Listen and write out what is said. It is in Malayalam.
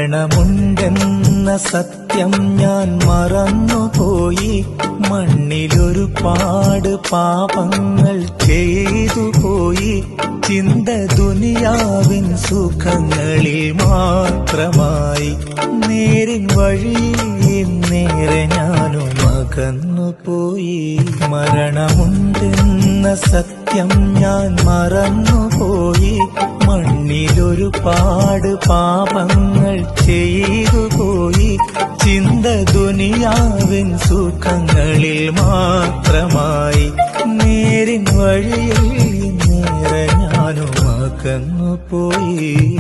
മരണമുണ്ടെന്ന സത്യം ഞാൻ മറന്നുപോയി. മണ്ണിലൊരുപാട് പാപങ്ങൾ ചെയ്തുപോയി. ചിന്ത ദുനിയാവിൻ സുഖങ്ങളിൽ മാത്രമായി. നേരിൻ വഴിയിൽ നേരെ ഞാനും അകന്നുപോയി. മരണമുണ്ടെന്ന സത്യം ഞാൻ മറന്നുപോയി. മണ്ണിലൊരുപാട് പാപങ്ങൾ ചെയ്തുപോയി. ചിന്ത ദുനിയാവിൻ സുഖങ്ങളിൽ മാത്രമായി. നേരിൻ വഴിയിൽ നേരെ ഞാനും അകന്നുപോയി.